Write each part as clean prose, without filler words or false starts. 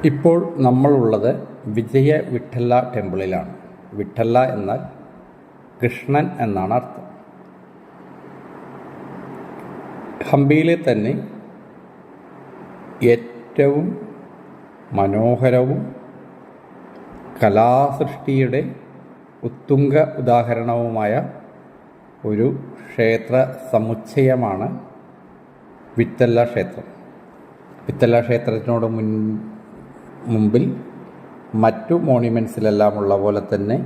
ഇപ്പോൾ നമ്മളുള്ളത് വിജയ വിഠ്ഠല ടെമ്പിളിലാണ്. വിഠ്ഠല എന്നാൽ കൃഷ്ണൻ എന്നാണ് അർത്ഥം. ഹംപിയിലെ തന്നെ ഏറ്റവും മനോഹരവും കലാസൃഷ്ടിയുടെ ഉത്തുംഗ ഉദാഹരണവുമായ ഒരു ക്ഷേത്ര സമുച്ചയമാണ് വിഠ്ഠല ക്ഷേത്രം. വിഠ്ഠല ക്ഷേത്രത്തിനോട് മുമ്പിൽ മറ്റു മോണ്യുമെൻറ്റ്സിലെല്ലാം ഉള്ള പോലെ തന്നെ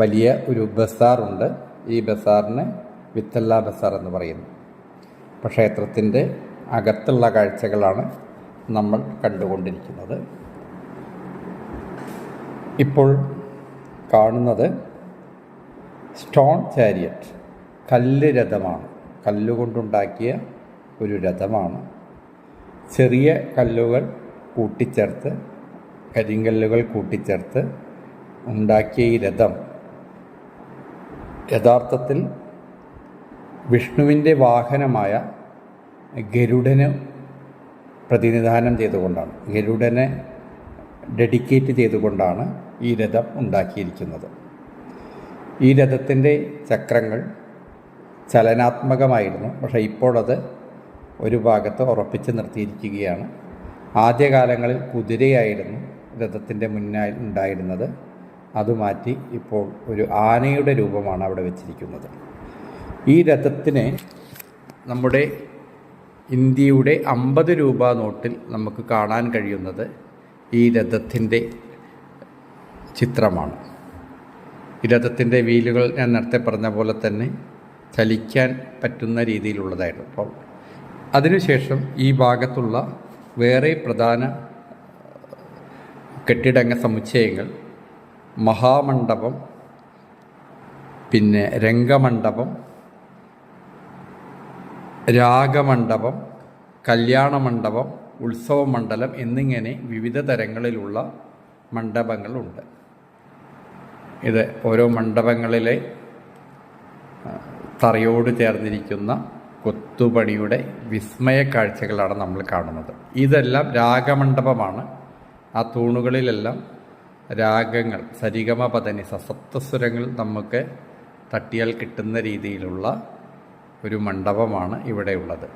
വലിയ ഒരു ബസാറുണ്ട്. ഈ ബസാറിന് വിഠ്ഠല ബസാർ എന്ന് പറയുന്നു. അപ്പോൾ ക്ഷേത്രത്തിൻ്റെ അകത്തുള്ള കാഴ്ചകളാണ് നമ്മൾ കണ്ടുകൊണ്ടിരിക്കുന്നത്. ഇപ്പോൾ കാണുന്നത് സ്റ്റോൺ ചാരിയറ്റ്, കല്ല് രഥമാണ്. കല്ലുകൊണ്ടുണ്ടാക്കിയ ഒരു രഥമാണ്. ചെറിയ കല്ലുകൾ കൂട്ടിച്ചേർത്ത്, കരിങ്കല്ലുകൾ കൂട്ടിച്ചേർത്ത് ഉണ്ടാക്കിയ ഈ രഥം യഥാർത്ഥത്തിൽ വിഷ്ണുവിൻ്റെ വാഹനമായ ഗരുഡന് പ്രതിനിധാനം ചെയ്തുകൊണ്ടാണ്, ഗരുഡനെ ഡെഡിക്കേറ്റ് ചെയ്തുകൊണ്ടാണ് ഈ രഥം ഉണ്ടാക്കിയിരിക്കുന്നത്. ഈ രഥത്തിൻ്റെ ചക്രങ്ങൾ ചലനാത്മകമായിരുന്നു, പക്ഷേ ഇപ്പോഴത് ഒരു ഭാഗത്ത് ഉറപ്പിച്ച് നിർത്തിയിരിക്കുകയാണ്. ആദ്യകാലങ്ങളിൽ കുതിരയായിരുന്നു രഥത്തിൻ്റെ മുന്നിൽ ഉണ്ടായിരുന്നത്. അത് മാറ്റി ഇപ്പോൾ ഒരു ആനയുടെ രൂപമാണ് അവിടെ വെച്ചിരിക്കുന്നത്. ഈ രഥത്തിന് നമ്മുടെ ഇന്ത്യയുടെ 50 രൂപ നോട്ടിൽ നമുക്ക് കാണാൻ കഴിയുന്നത് ഈ രഥത്തിൻ്റെ ചിത്രമാണ്. ഈ രഥത്തിൻ്റെ വീലുകൾ ഞാൻ നേരത്തെ പറഞ്ഞ പോലെ തന്നെ ചലിക്കാൻ പറ്റുന്ന രീതിയിലുള്ളതായിരുന്നു. അപ്പോൾ അതിനുശേഷം ഈ ഭാഗത്തുള്ള വേറെ പ്രധാന കെട്ടിട സമുച്ചയങ്ങൾ മഹാമണ്ഡപം, പിന്നെ രംഗമണ്ഡപം, രാഗമണ്ഡപം, കല്യാണമണ്ഡപം, ഉത്സവമണ്ഡലം എന്നിങ്ങനെ വിവിധ തരങ്ങളിലുള്ള മണ്ഡപങ്ങളുണ്ട്. ഇത് ഓരോ മണ്ഡപങ്ങളിലെ തറയോട് ചേർന്നിരിക്കുന്ന കൊത്തുപണിയുടെ വിസ്മയ കാഴ്ചകളാണ് നമ്മൾ കാണുന്നത്. ഇതെല്ലാം രാഗമണ്ഡപമാണ്. ആ തൂണുകളിലെല്ലാം രാഗങ്ങൾ, സരിഗമ പദനി, സപ്തസ്വരങ്ങൾ നമുക്ക് തട്ടിയാൽ കിട്ടുന്ന രീതിയിലുള്ള ഒരു മണ്ഡപമാണ് ഇവിടെയുള്ളത്.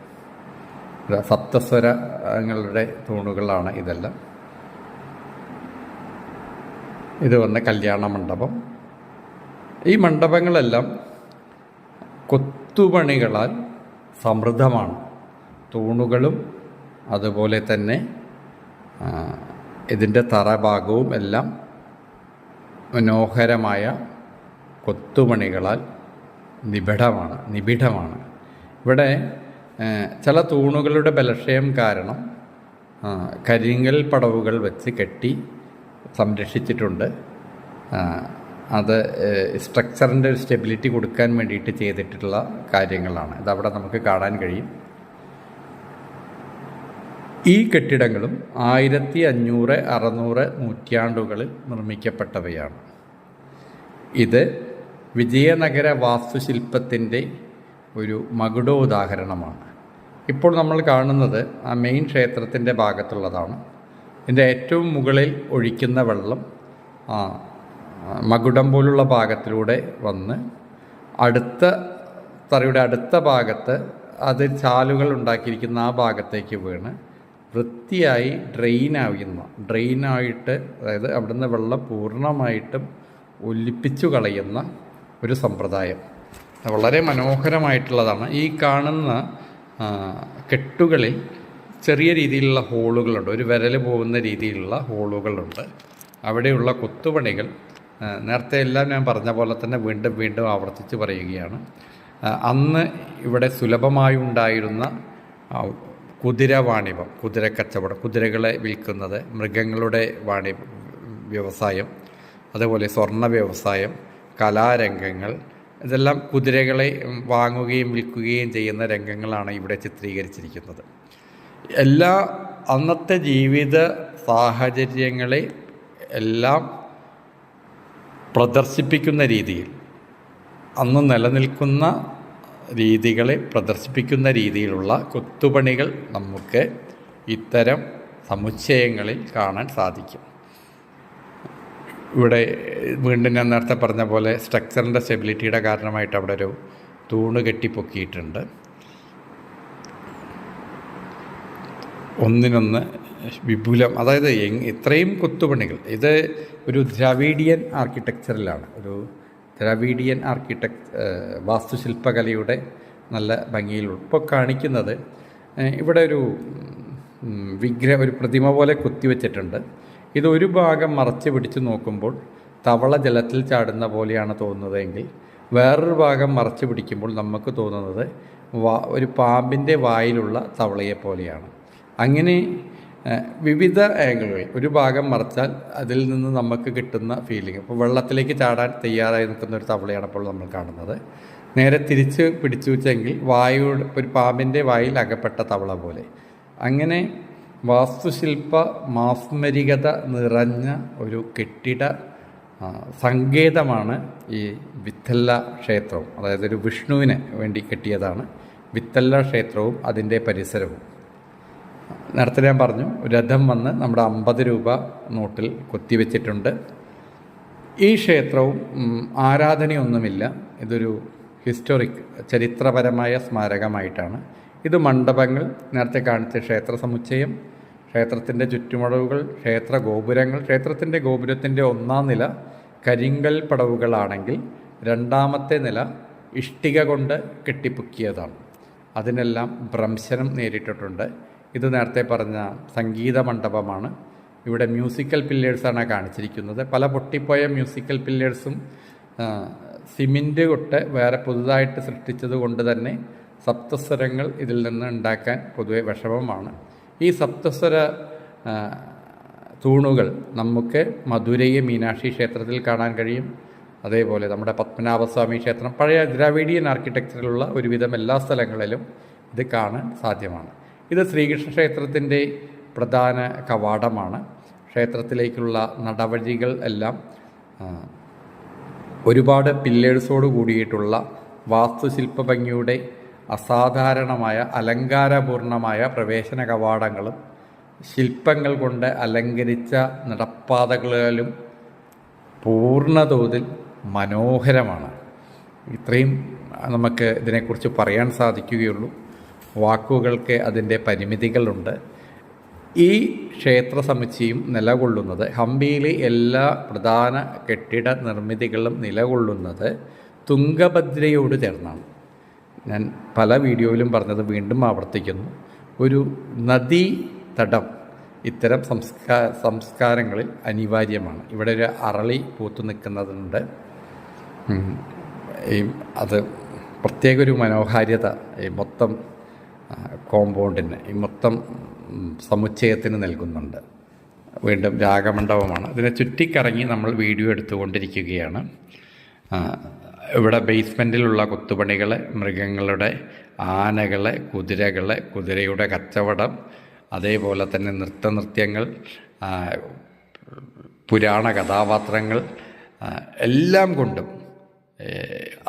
സപ്തസ്വരങ്ങളുടെ തൂണുകളാണ് ഇതെല്ലാം. ഇത് വന്ന കല്യാണ മണ്ഡപം. ഈ മണ്ഡപങ്ങളെല്ലാം കൊത്തുപണികളാൽ സമൃദ്ധമാണ്. തൂണുകളും അതുപോലെ തന്നെ ഇതിൻ്റെ തറഭാഗവും എല്ലാം മനോഹരമായ കൊത്തുപണികളാൽ നിബിഡമാണ്. ഇവിടെ ചില തൂണുകളുടെ ബലക്ഷയം കാരണം കരിങ്കൽ പടവുകൾ വെച്ച് കെട്ടി സംരക്ഷിച്ചിട്ടുണ്ട്. അത് സ്ട്രക്ചറിൻ്റെ ഒരു സ്റ്റെബിലിറ്റി കൊടുക്കാൻ വേണ്ടിയിട്ട് ചെയ്തിട്ടുള്ള കാര്യങ്ങളാണ്. ഇതവിടെ നമുക്ക് കാണാൻ കഴിയും. ഈ കെട്ടിടങ്ങളും 1500, 600 നൂറ്റാണ്ടുകളിൽ നിർമ്മിക്കപ്പെട്ടവയാണ്. ഇത് വിജയനഗര വാസ്തുശില്പത്തിൻ്റെ ഒരു മകുടോദാഹരണമാണ്. ഇപ്പോൾ നമ്മൾ കാണുന്നത് ആ മെയിൻ ക്ഷേത്രത്തിൻ്റെ ഭാഗത്തുള്ളതാണ്. ഇതിൻ്റെ ഏറ്റവും മുകളിൽ ഒഴിക്കുന്ന വെള്ളം മകുടം പോലുള്ള ഭാഗത്തിലൂടെ വന്ന് അടുത്ത തറയുടെ അടുത്ത ഭാഗത്ത് അത് ചാലുകൾ ഉണ്ടാക്കിയിരിക്കുന്ന ആ ഭാഗത്തേക്ക് വീണ് വൃത്തിയായി ഡ്രെയിനായിട്ട്, അതായത് അവിടുന്ന് വെള്ളം പൂർണ്ണമായിട്ടും ഒലിപ്പിച്ചു കളയുന്ന ഒരു സമ്പ്രദായം വളരെ മനോഹരമായിട്ടുള്ളതാണ്. ഈ കാണുന്ന കെട്ടുകളിൽ ചെറിയ രീതിയിലുള്ള ഹോളുകളുണ്ട്, ഒരു വിരൽ പോകുന്ന രീതിയിലുള്ള ഹോളുകളുണ്ട്. അവിടെയുള്ള കൊത്തുപണികൾ നേരത്തെ എല്ലാം ഞാൻ പറഞ്ഞ പോലെ തന്നെ വീണ്ടും വീണ്ടും ആവർത്തിച്ച് പറയുകയാണ്. അന്ന് ഇവിടെ സുലഭമായി ഉണ്ടായിരുന്ന കുതിരവാണിഭം, കുതിരക്കച്ചവടം, കുതിരകളെ വിൽക്കുന്നത്, മൃഗങ്ങളുടെ വ്യവസായം, അതുപോലെ സ്വർണ്ണ വ്യവസായം, കലാരംഗങ്ങൾ, ഇതെല്ലാം കുതിരകളെ വാങ്ങുകയും വിൽക്കുകയും ചെയ്യുന്ന രംഗങ്ങളാണ് ഇവിടെ ചിത്രീകരിച്ചിരിക്കുന്നത്. എല്ലാ അന്നത്തെ ജീവിത സാഹചര്യങ്ങളെ എല്ലാം പ്രദർശിപ്പിക്കുന്ന രീതിയിൽ, അന്ന് നിലനിൽക്കുന്ന രീതികളെ പ്രദർശിപ്പിക്കുന്ന രീതിയിലുള്ള കൊത്തുപണികൾ നമുക്ക് ഇത്തരം സമുച്ചയങ്ങളിൽ കാണാൻ സാധിക്കും. ഇവിടെ വീണ്ടും ഞാൻ നേരത്തെ പറഞ്ഞ പോലെ സ്ട്രക്ചറിൻ്റെ സ്റ്റെബിലിറ്റിയുടെ കാരണമായിട്ട് അവിടെ ഒരു തൂണ് കെട്ടിപ്പൊക്കിയിട്ടുണ്ട്. ഒന്നിനൊന്ന് വിപുലം, അതായത് ഇത്രയും കൊത്തുപണികൾ. ഇത് ഒരു ദ്രാവിഡിയൻ ആർക്കിടെക്ചറിലാണ്, ഒരു ദ്രാവിഡിയൻ വാസ്തുശില്പകലയുടെ നല്ല ഭംഗിയിലുള്ള ഇപ്പോൾ കാണിക്കുന്നത്. ഇവിടെ ഒരു ഒരു പ്രതിമ പോലെ കുത്തിവെച്ചിട്ടുണ്ട്. ഇതൊരു ഭാഗം മറച്ച് പിടിച്ച് നോക്കുമ്പോൾ തവള ജലത്തിൽ ചാടുന്ന പോലെയാണ് തോന്നുന്നതെങ്കിൽ വേറൊരു ഭാഗം മറച്ച് പിടിക്കുമ്പോൾ നമുക്ക് തോന്നുന്നത് ഒരു പാമ്പിൻ്റെ വായിലുള്ള തവളയെ പോലെയാണ്. അങ്ങനെ വിവിധ ആംഗിളുകളിൽ ഒരു ഭാഗം മറച്ചാൽ അതിൽ നിന്ന് നമുക്ക് കിട്ടുന്ന ഫീലിംഗ്. ഇപ്പോൾ വെള്ളത്തിലേക്ക് ചാടാൻ തയ്യാറായി നിൽക്കുന്ന ഒരു തവളയാണ് ഇപ്പോൾ നമ്മൾ കാണുന്നത്. നേരെ തിരിച്ച് പിടിച്ചു വെച്ചെങ്കിൽ ഒരു പാമ്പിൻ്റെ വായിൽ അകപ്പെട്ട തവള പോലെ. അങ്ങനെ വാസ്തുശില്പ മാസ്മരികത നിറഞ്ഞ ഒരു കെട്ടിട സങ്കേതമാണ് ഈ വിത്തല്ല ക്ഷേത്രവും. അതായത് ഒരു വിഷ്ണുവിന് വേണ്ടി കെട്ടിയതാണ് വിത്തല്ല ക്ഷേത്രവും അതിൻ്റെ പരിസരവും. നേരത്തെ ഞാൻ പറഞ്ഞു, രഥം വന്ന് നമ്മുടെ 50 രൂപ നോട്ടിൽ കൊത്തിവെച്ചിട്ടുണ്ട്. ഈ ക്ഷേത്രവും ആരാധനയൊന്നുമില്ല. ഇതൊരു ഹിസ്റ്റോറിക് ചരിത്രപരമായ സ്മാരകമായിട്ടാണ്. ഇത് മണ്ഡപങ്ങൾ, നേരത്തെ കാണിച്ച ക്ഷേത്ര സമുച്ചയം, ക്ഷേത്രത്തിൻ്റെ ചുറ്റുമളവുകൾ, ക്ഷേത്ര ഗോപുരങ്ങൾ. ക്ഷേത്രത്തിൻ്റെ ഗോപുരത്തിൻ്റെ 1-ാം നില കരിങ്കൽ പടവുകളാണെങ്കിൽ 2-ാമത്തെ നില ഇഷ്ടിക കൊണ്ട് കെട്ടിപ്പൊക്കിയതാണ്. അതിനെല്ലാം ഭ്രംശനം നേരിട്ടിട്ടുണ്ട്. ഇത് നേരത്തെ പറഞ്ഞ സംഗീത മണ്ഡപമാണ്. ഇവിടെ മ്യൂസിക്കൽ പില്ലേഴ്സാണ് കാണിച്ചിരിക്കുന്നത്. പല പൊട്ടിപ്പോയ മ്യൂസിക്കൽ പില്ലേഴ്സും സിമെൻറ്റ് കൊണ്ട് വേറെ പുതുതായിട്ട് സൃഷ്ടിച്ചത് കൊണ്ട് തന്നെ സപ്തസ്വരങ്ങൾ ഇതിൽ നിന്ന് ഉണ്ടാക്കാൻ പൊതുവെ വിഷമമാണ്. ഈ സപ്തസ്വര തൂണുകൾ നമുക്ക് മധുരൈ മീനാക്ഷി ക്ഷേത്രത്തിൽ കാണാൻ കഴിയും. അതേപോലെ നമ്മുടെ പത്മനാഭസ്വാമി ക്ഷേത്രം, പഴയ ദ്രാവിഡിയൻ ആർക്കിടെക്ചറിലുള്ള ഒരുവിധം എല്ലാ സ്ഥലങ്ങളിലും ഇത് കാണാൻ സാധ്യമാണ്. ഇത് ശ്രീകൃഷ്ണ ക്ഷേത്രത്തിൻ്റെ പ്രധാന കവാടമാണ്. ക്ഷേത്രത്തിലേക്കുള്ള നടവഴികൾ എല്ലാം ഒരുപാട് പില്ലേഴ്സോട് കൂടിയിട്ടുള്ള വാസ്തുശില്പ ഭംഗിയുടെ അസാധാരണമായ അലങ്കാരപൂർണമായ പ്രവേശന കവാടങ്ങളും ശില്പങ്ങൾ കൊണ്ട് അലങ്കരിച്ച നടപ്പാതകളും പൂർണ്ണതോതിൽ മനോഹരമാണ്. ഇത്രയും നമുക്ക് ഇതിനെക്കുറിച്ച് പറയാൻ സാധിക്കുകയുള്ളൂ. വാക്കുകൾക്ക് അതിൻ്റെ പരിമിതികളുണ്ട്. ഈ ക്ഷേത്ര സമുച്ചയം നിലകൊള്ളുന്നത്, ഹംപിയിലെ എല്ലാ പ്രധാന കെട്ടിട നിർമ്മിതികളും നിലകൊള്ളുന്നത് തുംഗഭദ്രയോട് ചേർന്നാണ്. ഞാൻ പല വീഡിയോയിലും പറഞ്ഞത് വീണ്ടും ആവർത്തിക്കുന്നു. ഒരു നദീ തടം ഇത്തരം സംസ്കാരങ്ങളിൽ അനിവാര്യമാണ്. ഇവിടെ ഒരു അരളി പൂത്തു നിൽക്കുന്നതുണ്ട്. അത് പ്രത്യേക ഒരു മനോഹാരിത ഈ മൊത്തം കോമ്പൗണ്ടിന്, ഈ മൊത്തം സമുച്ചയത്തിന് നൽകുന്നുണ്ട്. വീണ്ടും രാഗമണ്ഡപമാണ്. ഇതിനെ ചുറ്റിക്കറങ്ങി നമ്മൾ വീഡിയോ എടുത്തുകൊണ്ടിരിക്കുകയാണ്. ഇവിടെ ബേസ്മെൻറ്റിലുള്ള കൊത്തുപണികൾ, മൃഗങ്ങളുടെ, ആനകളെ, കുതിരയുടെ കച്ചവടം, അതേപോലെ തന്നെ നൃത്യങ്ങൾ, പുരാണ കഥാപാത്രങ്ങൾ എല്ലാം കൊണ്ടും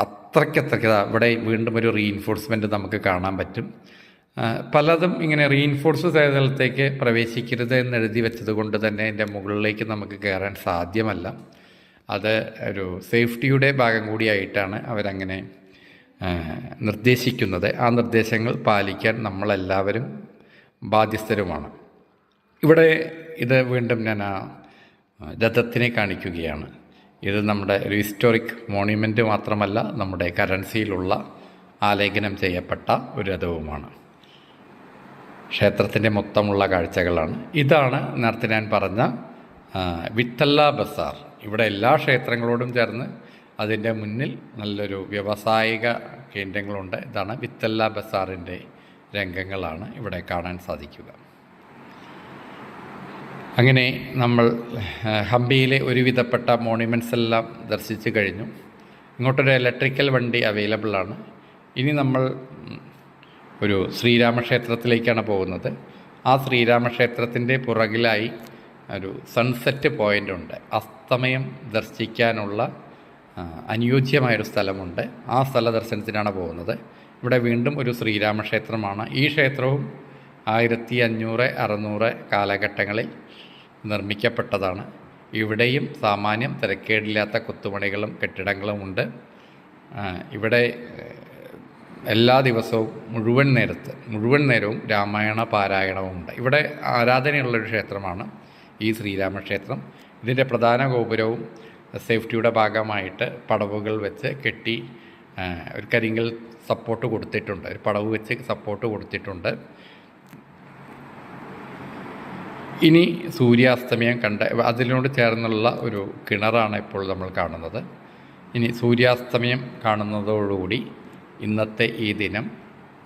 അത്രയ്ക്കത്രയ്ക്ക് ഇവിടെ വീണ്ടും ഒരു റീഇൻഫോഴ്സ്മെൻറ്റ് നമുക്ക് കാണാൻ പറ്റും. പലതും ഇങ്ങനെ റീഇൻഫോഴ്സ് ചെയ്ത സ്ഥലത്തേക്ക് പ്രവേശിക്കരുത് എന്ന് എഴുതി വെച്ചത് കൊണ്ട് തന്നെ അതിൻ്റെ മുകളിലേക്ക് നമുക്ക് കയറാൻ സാധ്യമല്ല. അത് ഒരു സേഫ്റ്റിയുടെ ഭാഗം കൂടിയായിട്ടാണ് അവരങ്ങനെ നിർദ്ദേശിക്കുന്നത്. ആ നിർദ്ദേശങ്ങൾ പാലിക്കാൻ നമ്മളെല്ലാവരും ബാധ്യസ്ഥരുമാണ്. ഇവിടെ ഇത് വീണ്ടും ഞാൻ ആ രഥത്തിനെ കാണിക്കുകയാണ്. ഇത് നമ്മുടെ ഒരു ഹിസ്റ്റോറിക് മോണ്യുമെൻ്റ് മാത്രമല്ല, നമ്മുടെ കറൻസിയിലുള്ള ആലേഖനം ചെയ്യപ്പെട്ട ഒരു രഥവുമാണ്. ക്ഷേത്രത്തിൻ്റെ മൊത്തമുള്ള കാഴ്ചകളാണ്. ഇതാണ് നേരത്തെ ഞാൻ പറഞ്ഞ വിത്തല്ല ബസാർ. ഇവിടെ എല്ലാ ക്ഷേത്രങ്ങളോടും ചേർന്ന് അതിൻ്റെ മുന്നിൽ നല്ലൊരു വ്യാവസായിക കേന്ദ്രങ്ങളുണ്ട്. ഇതാണ് വിത്തല്ല ബസാറിൻ്റെ രംഗങ്ങളാണ് ഇവിടെ കാണാൻ സാധിക്കുക. അങ്ങനെ നമ്മൾ ഹംപിയിലെ ഒരുവിധപ്പെട്ട മോണ്യുമെൻറ്റ്സ് എല്ലാം ദർശിച്ചു കഴിഞ്ഞു. ഇങ്ങോട്ടൊരു ഇലക്ട്രിക്കൽ വണ്ടി അവൈലബിളാണ്. ഇനി നമ്മൾ ഒരു ശ്രീരാമക്ഷേത്രത്തിലേക്കാണ് പോകുന്നത്. ആ ശ്രീരാമക്ഷേത്രത്തിൻ്റെ പുറകിലായി ഒരു സൺസെറ്റ് പോയിൻ്റ് ഉണ്ട്. അസ്തമയം ദർശിക്കാനുള്ള അനുയോജ്യമായൊരു സ്ഥലമുണ്ട്. ആ സ്ഥല ദർശനത്തിനാണ് പോകുന്നത്. ഇവിടെ വീണ്ടും ഒരു ശ്രീരാമക്ഷേത്രമാണ്. ഈ ക്ഷേത്രവും 1500, 600 കാലഘട്ടങ്ങളിൽ നിർമ്മിക്കപ്പെട്ടതാണ്. ഇവിടെയും സാമാന്യം തിരക്കേടില്ലാത്ത കൊത്തുപണികളും കെട്ടിടങ്ങളും ഉണ്ട്. ഇവിടെ എല്ലാ ദിവസവും മുഴുവൻ നേരവും രാമായണ പാരായണവുമുണ്ട്. ഇവിടെ ആരാധനയുള്ളൊരു ക്ഷേത്രമാണ് ഈ ശ്രീരാമക്ഷേത്രം. ഇതിൻ്റെ പ്രധാന ഗോപുരവും സേഫ്റ്റിയുടെ ഭാഗമായിട്ട് പടവുകൾ വെച്ച് കെട്ടി ഒരു കരിങ്കൽ സപ്പോർട്ട് കൊടുത്തിട്ടുണ്ട്, ഒരു പടവ് വെച്ച് സപ്പോർട്ട് കൊടുത്തിട്ടുണ്ട്. ഇനി സൂര്യാസ്തമയം അതിനോട് ചേർന്നുള്ള ഒരു കിണറാണ് ഇപ്പോൾ നമ്മൾ കാണുന്നത്. ഇനി സൂര്യാസ്തമയം കാണുന്നതോടുകൂടി ഇന്നത്തെ ഈ ദിനം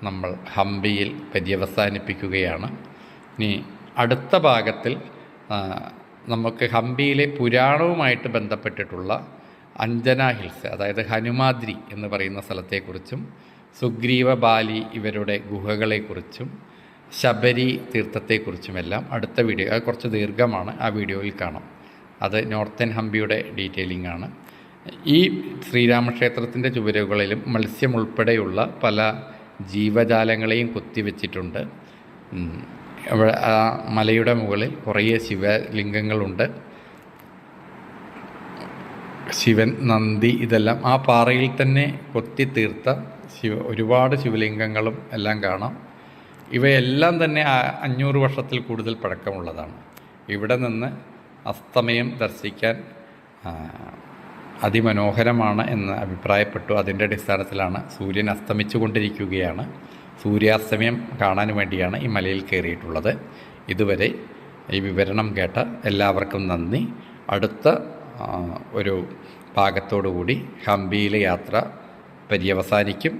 നമ്മൾ ഹംപിയിൽ പര്യവസാനിപ്പിക്കുകയാണ്. ഇനി അടുത്ത ഭാഗത്തിൽ നമുക്ക് ഹംപിയിലെ പുരാണവുമായിട്ട് ബന്ധപ്പെട്ടിട്ടുള്ള അഞ്ജന ഹിൽസ്, അതായത് ഹനുമാദ്രി എന്ന് പറയുന്ന സ്ഥലത്തെക്കുറിച്ചും സുഗ്രീവ ബാലി ഇവരുടെ ഗുഹകളെക്കുറിച്ചും ശബരി തീർത്ഥത്തെക്കുറിച്ചുമെല്ലാം അടുത്ത വീഡിയോ, അത് കുറച്ച് ദീർഘമാണ്, ആ വീഡിയോയിൽ കാണാം. അത് നോർത്തേൺ ഹംപിയുടെ ഡീറ്റെയിലിംഗ് ആണ്. ഈ ശ്രീരാമക്ഷേത്രത്തിൻ്റെ ചുവരുകളിലും മത്സ്യം ഉൾപ്പെടെയുള്ള പല ജീവജാലങ്ങളെയും കൊത്തിവെച്ചിട്ടുണ്ട്. ആ മലയുടെ മുകളിൽ കുറേ ശിവലിംഗങ്ങളുണ്ട്. ശിവൻ, നന്ദി, ഇതെല്ലാം ആ പാറയിൽ തന്നെ കൊത്തി തീർത്ത ഒരുപാട് ശിവലിംഗങ്ങളും എല്ലാം കാണാം. ഇവയെല്ലാം തന്നെ 500 വർഷത്തിൽ കൂടുതൽ പഴക്കമുള്ളതാണ്. ഇവിടെ നിന്ന് അസ്തമയം ദർശിക്കാൻ അതിമനോഹരമാണ് എന്ന് അഭിപ്രായപ്പെട്ടു. അതിൻ്റെ അടിസ്ഥാനത്തിലാണ് സൂര്യൻ അസ്തമിച്ചു കൊണ്ടിരിക്കുകയാണ്. സൂര്യാസ്തമയം കാണാൻ വേണ്ടിയാണ് ഈ മലയിൽ കയറിയിട്ടുള്ളത്. ഇതുവരെ ഈ വിവരണം കേട്ട എല്ലാവർക്കും നന്ദി. അടുത്ത ഒരു ഭാഗത്തോടുകൂടി ഹംപിയിലെ യാത്ര പര്യവസാനിക്കും.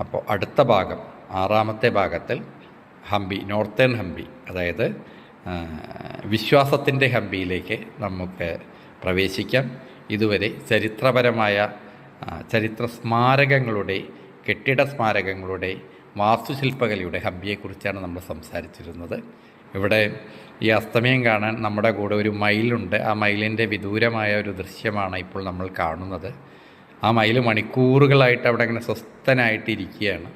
അപ്പോൾ അടുത്ത ഭാഗം, 6ാമത്തെ ഭാഗത്തിൽ ഹംപി, നോർത്തേൺ ഹംപി, അതായത് വിശ്വാസത്തിൻ്റെ ഹംപിയിലേക്ക് നമുക്ക് പ്രവേശിക്കാം. ഇതുവരെ ചരിത്രപരമായ ചരിത്ര സ്മാരകങ്ങളുടെ, കെട്ടിട സ്മാരകങ്ങളുടെ, വാസ്തുശില്പകലയുടെ ഹംപിയെക്കുറിച്ചാണ് നമ്മൾ സംസാരിച്ചിരുന്നത്. ഇവിടെ ഈ അസ്തമയം കാണാൻ നമ്മുടെ കൂടെ ഒരു മയിലുണ്ട്. ആ മയിലിൻ്റെ വിദൂരമായ ഒരു ദൃശ്യമാണ് ഇപ്പോൾ നമ്മൾ കാണുന്നത്. ആ മയിൽ മണിക്കൂറുകളായിട്ട് അവിടെ അങ്ങനെ സ്വസ്ഥനായിട്ടിരിക്കുകയാണ്.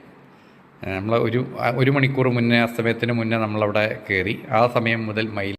നമ്മൾ ഒരു മണിക്കൂർ മുന്നേ, അസ്തമയത്തിന് മുന്നേ നമ്മളവിടെ കയറി. ആ സമയം മുതൽ മയിൽ